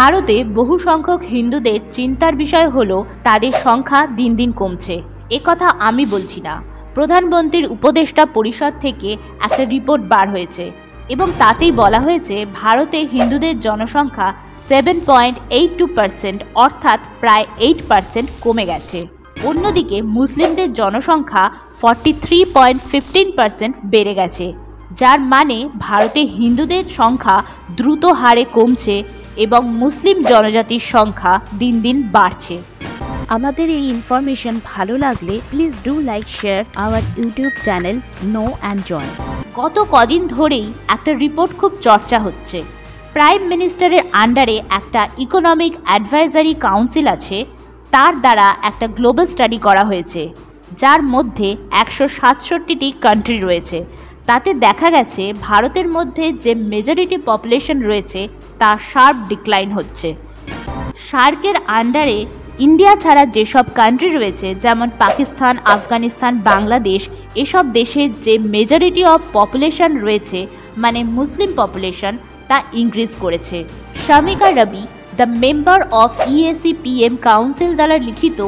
ভারতে বহু সংখ্যক হিন্দুদের চিন্তার বিষয় হলো তাদের সংখ্যা দিন দিন কমছে। একথা আমি বলছি না, প্রধানমন্ত্রীর উপদেষ্টা পরিষদ থেকে একটা রিপোর্ট বার হয়েছে এবং তাতেই বলা হয়েছে ভারতে হিন্দুদের জনসংখ্যা 7.82% অর্থাৎ প্রায় 8% কমে গেছে। অন্যদিকে মুসলিমদের জনসংখ্যা 43.15% বেড়ে গেছে, যার মানে ভারতে হিন্দুদের সংখ্যা দ্রুত হারে কমছে এবং মুসলিম জনজাতির সংখ্যা দিন দিন বাড়ছে। আমাদের এই ইনফরমেশন ভালো লাগলে please do like share our YouTube channel no and joy. গত কদিন ধরেই একটা রিপোর্ট খুব চর্চা হচ্ছে। প্রাইম মিনিস্টারের আন্ডারে একটা ইকোনমিক অ্যাডভাইজারি কাউন্সিল আছে, তার দ্বারা একটা গ্লোবাল স্টাডি করা হয়েছে যার মধ্যে 167টি কান্ট্রি রয়েছে। তাতে দেখা গেছে ভারতের মধ্যে যে মেজরিটি পপুলেশন রয়েছে তা শার্প ডিক্লাইন হচ্ছে। সার্কের আন্ডারে ইন্ডিয়া ছাড়া যেসব কান্ট্রি রয়েছে যেমন পাকিস্তান, আফগানিস্তান, বাংলাদেশ, এসব দেশে যে মেজরিটি অফ পপুলেশন রয়েছে মানে মুসলিম পপুলেশন তা ইনক্রিজ করেছে। Shamika Ravi, the member of EAC-PM council দ্বারা লিখিত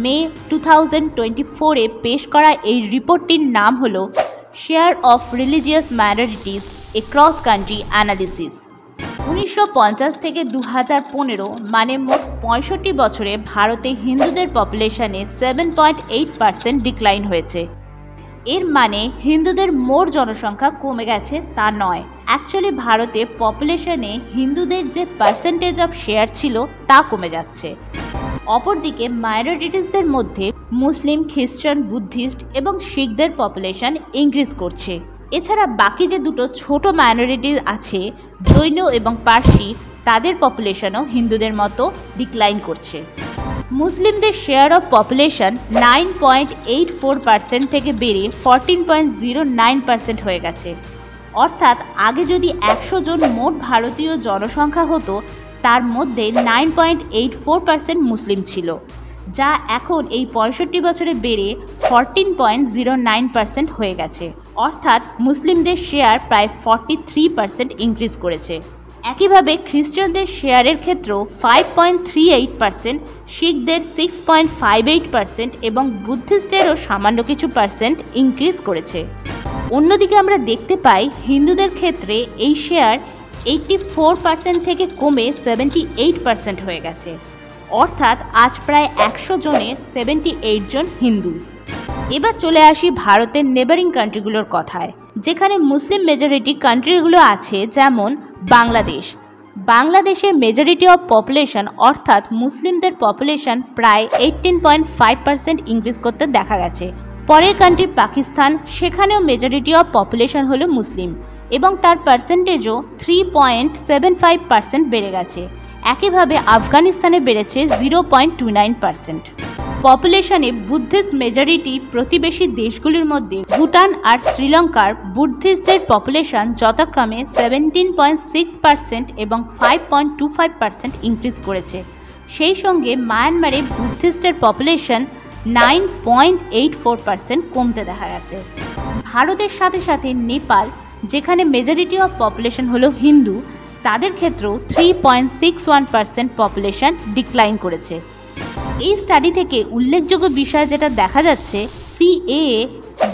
মে 2024-এ পেশ করা এই রিপোর্টটির নাম হল share of religious minorities across country analysis. 1950 থেকে 2015 মানে মোট 65 বছরে ভারতে হিন্দুদের পপুলেশনে 7.8% ডিক্লাইন হয়েছে। এর মানে হিন্দুদের মোট জনসংখ্যা কমে গেছে তা নয়, অ্যাকচুয়ালি ভারতে পপুলেশনে হিন্দুদের যে পার্সেন্টেজ অফ শেয়ার ছিল তা কমে যাচ্ছে। অপরদিকে মাইনরিটিসদের মধ্যে মুসলিম, খ্রিস্টান, বুদ্ধিস্ট এবং শিখদের পপুলেশন ইনক্রিজ করছে। এছাড়া বাকি যে দুটো ছোট মাইনরিটি আছে জৈন এবং পার্সি, তাদের পপুলেশনও হিন্দুদের মতো ডিক্লাইন করছে। মুসলিমদের শেয়ার অফ পপুলেশন 9.84% থেকে বেড়ে 14.09% হয়ে গেছে। অর্থাৎ আগে যদি 100 জন মোট ভারতীয় জনসংখ্যা হতো তার মধ্যে 9.84% মুসলিম ছিল, যা এখন এই 65 বছরে বেড়ে 14.09% হয়ে গেছে। অর্থাৎ মুসলিমদের শেয়ার প্রায় 43% ইনক্রিজ করেছে। একইভাবে খ্রিস্টানদের শেয়ারের ক্ষেত্রেও 5.38%, শিখদের 6.58% এবং বুদ্ধিস্টেরও সামান্য কিছু পার্সেন্ট ইনক্রিজ করেছে। অন্যদিকে আমরা দেখতে পাই হিন্দুদের ক্ষেত্রে এই শেয়ার 84% থেকে কমে 78% হয়ে গেছে। অর্থাৎ আজ প্রায় 100 জনে 78 জন হিন্দু। এবার চলে আসি ভারতের নেবারিং কান্ট্রিগুলোর কথায়, যেখানে মুসলিম মেজরিটি কান্ট্রিগুলো আছে, যেমন বাংলাদেশ। বাংলাদেশের মেজরিটি অফ পপুলেশন অর্থাৎ মুসলিমদের পপুলেশন প্রায় 18.5% ইনক্রিজ করতে দেখা গেছে। পরের কান্ট্রি পাকিস্তান, সেখানেও মেজরিটি অফ পপুলেশন হলো মুসলিম এবং তার পার্সেন্টেজও 3.75% বেড়ে গেছে। একইভাবে আফগানিস্তানে বেড়েছে 0.29%। পপুলেশনে বুদ্ধিস্ট মেজরিটি প্রতিবেশী দেশগুলির মধ্যে ভুটান আর শ্রীলঙ্কার বুদ্ধিস্টদের পপুলেশন যথাক্রমে 17.6% এবং 5.25% ইনক্রিজ করেছে। সেই সঙ্গে মায়ানমারে বুদ্ধিস্টের পপুলেশন 9.84% কমতে দেখা গেছে। ভারতের সাথে সাথে নেপাল, যেখানে মেজরিটি অফ পপুলেশন হলো হিন্দু, তাদের ক্ষেত্রেও 3.61% পপুলেশন ডিক্লাইন করেছে। এই স্টাডি থেকে উল্লেখযোগ্য বিষয় যেটা দেখা যাচ্ছে, CAA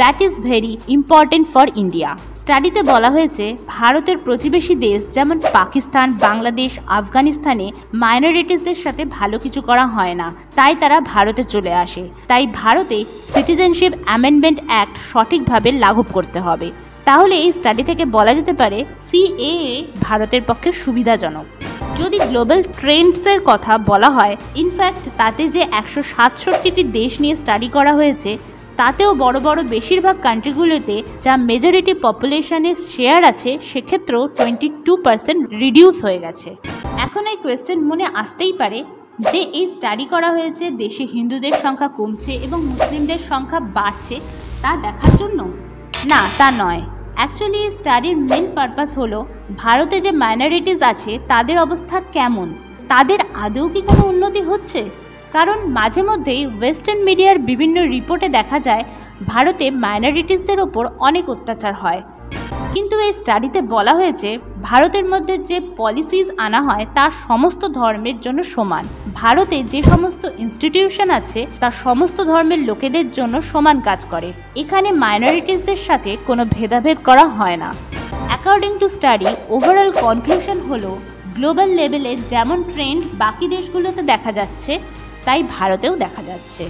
that is very important for India. স্টাডিতে বলা হয়েছে ভারতের প্রতিবেশী দেশ যেমন পাকিস্তান, বাংলাদেশ, আফগানিস্তানে মাইনরিটিসদের সাথে ভালো কিছু করা হয় না, তাই তারা ভারতে চলে আসে। তাই ভারতে সিটিজেনশিপ অ্যামেন্ডমেন্ট অ্যাক্ট সঠিকভাবে লাগু করতে হবে। তাহলে এই স্টাডি থেকে বলা যেতে পারে CAA ভারতের পক্ষে সুবিধাজনক। যদি গ্লোবাল ট্রেন্ডসের কথা বলা হয়, ইনফ্যাক্ট তাতে যে 167টি দেশ নিয়ে স্টাডি করা হয়েছে তাতেও বড় বড় বেশিরভাগ কান্ট্রিগুলোতে যা মেজরিটি পপুলেশনের শেয়ার আছে সেক্ষেত্রেও 22% রিডিউস হয়ে গেছে। এখন এই কোয়েশ্চেন মনে আসতেই পারে যে এই স্টাডি করা হয়েছে দেশে হিন্দুদের সংখ্যা কমছে এবং মুসলিমদের সংখ্যা বাড়ছে তা দেখার জন্য? না, তা নয়। অ্যাকচুয়ালি এই স্টাডির মেন পারপাস হলো ভারতে যে মাইনরিটিস আছে তাদের অবস্থা কেমন, তাদের আদৌ কি কোনো উন্নতি হচ্ছে? কারণ মাঝে মধ্যেই ওয়েস্টার্ন মিডিয়ার বিভিন্ন রিপোর্টে দেখা যায় ভারতে মাইনরিটিসদের ওপর অনেক অত্যাচার হয়। কিন্তু এই স্টাডিতে বলা হয়েছে ভারতের মধ্যে যে পলিসিস আনা হয় তা সমস্ত ধর্মের জন্য সমান। ভারতে যে সমস্ত ইনস্টিটিউশন আছে তা সমস্ত ধর্মের লোকেদের জন্য সমান কাজ করে। এখানে মাইনরিটিসদের সাথে কোনো ভেদাভেদ করা হয় না। According to study, overall conclusion হলো গ্লোবাল লেভেলে যেমন ট্রেন্ড বাকি দেশগুলোতে দেখা যাচ্ছে তাই ভারতেও দেখা যাচ্ছে।